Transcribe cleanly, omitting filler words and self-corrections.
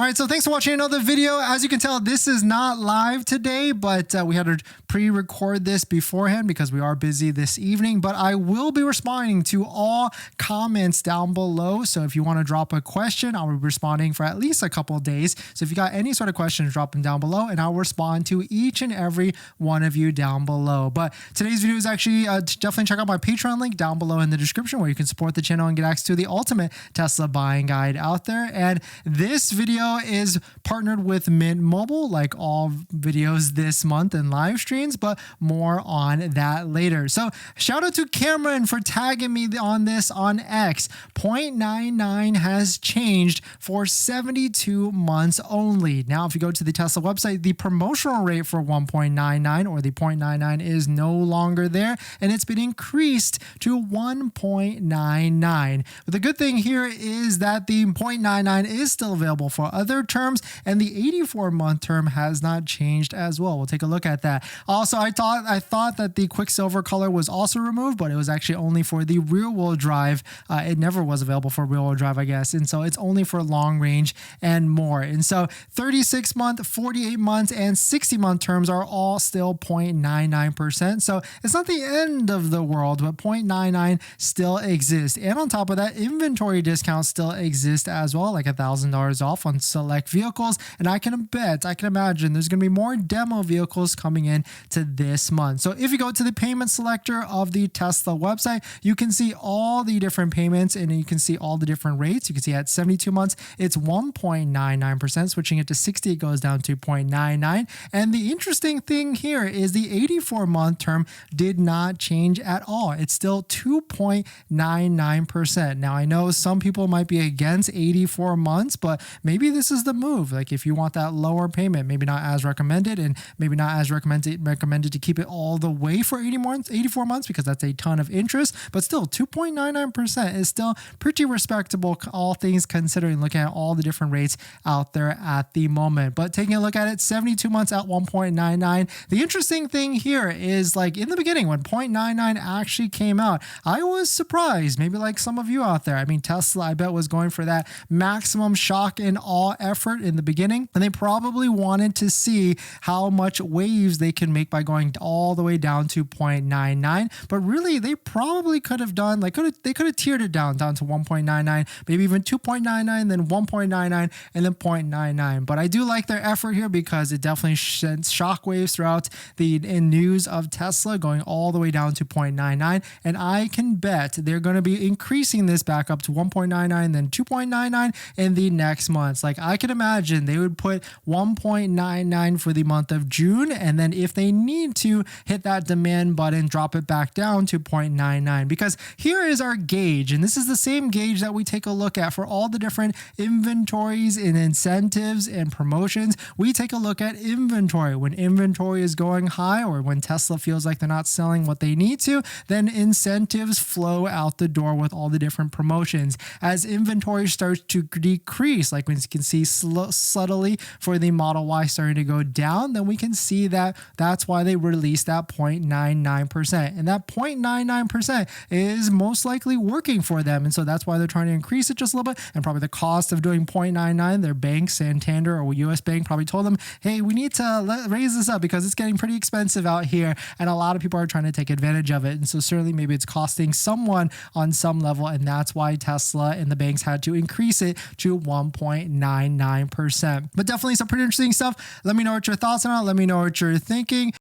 All right, so thanks for watching another video. As you can tell, this is not live today, but we had to pre-record this beforehand because we are busy this evening. But I will be responding to all comments down below. So if you want to drop a question, I'll be responding for at least a couple of days. So if you got any sort of questions, drop them down below and I'll respond to each and every one of you down below. But today's video is actually definitely check out my Patreon link down below in the description where you can support the channel and get access to the ultimate Tesla buying guide out there. And this video is partnered with Mint Mobile, like all videos this month and live streams, but more on that later. So shout out to Cameron for tagging me on this on X. 0.99 has changed for 72 months only. Now, if you go to the Tesla website, the promotional rate for 1.99 or the 0.99 is no longer there, and it's been increased to 1.99. But the good thing here is that the 0.99 is still available for other terms, and the 84-month term has not changed as well. We'll take a look at that. Also, I thought that the Quicksilver color was also removed, but it was actually only for the rear-wheel drive. It never was available for rear-wheel drive, I guess, and so it's only for long range and more. And so 36-month, 48 months, and 60-month terms are all still 0.99%. So it's not the end of the world, but 0.99 still exists. And on top of that, inventory discounts still exist as well, like $1,000 off on select vehicles. And I can imagine there's going to be more demo vehicles coming in to this month. So if you go to the payment selector of the Tesla website, you can see all the different payments and you can see all the different rates. You can see at 72 months, it's 1.99%. Switching it to 60, it goes down to 0.99. And the interesting thing here is the 84-month term did not change at all. It's still 2.99%. Now, I know some people might be against 84 months, but maybe this is the move. Like if you want that lower payment, maybe not as recommended, and maybe not as recommended to keep it all the way for 84 months because that's a ton of interest, but still 2.99% is still pretty respectable, all things considering, looking at all the different rates out there at the moment. But taking a look at it, 72 months at 1.99. The interesting thing here is, like, in the beginning when 0.99 actually came out, I was surprised, maybe like some of you out there. I mean, Tesla, I bet, was going for that maximum shock and awe effort in the beginning, and they probably wanted to see how much waves they can make by going all the way down to 0.99. But really, they probably could have done, like, they could have tiered it down to 1.99, maybe even 2.99, then 1.99, and then 0.99. But I do like their effort here because it definitely sends shockwaves throughout the news of Tesla going all the way down to 0.99. And I can bet they're going to be increasing this back up to 1.99, then 2.99 in the next months. Like, I can imagine they would put 1.99 for the month of June, and then if they need to hit that demand button, drop it back down to 0.99. Because here is our gauge, and this is the same gauge that we take a look at for all the different inventories and incentives and promotions. We take a look at inventory. When inventory is going high, or when Tesla feels like they're not selling what they need to, then incentives flow out the door with all the different promotions. As inventory starts to decrease, like when you can see subtly for the Model Y starting to go down, then we can see that that's why they released that 0.99%. And that 0.99% is most likely working for them. And so that's why they're trying to increase it just a little bit. And probably the cost of doing 0.99, their bank, Santander or US Bank, probably told them, hey, we need to raise this up because it's getting pretty expensive out here. And a lot of people are trying to take advantage of it. And so certainly maybe it's costing someone on some level. And that's why Tesla and the banks had to increase it to 1.99%. But definitely some pretty interesting stuff. Let me know what your thoughts on it. Let me know what you're thinking.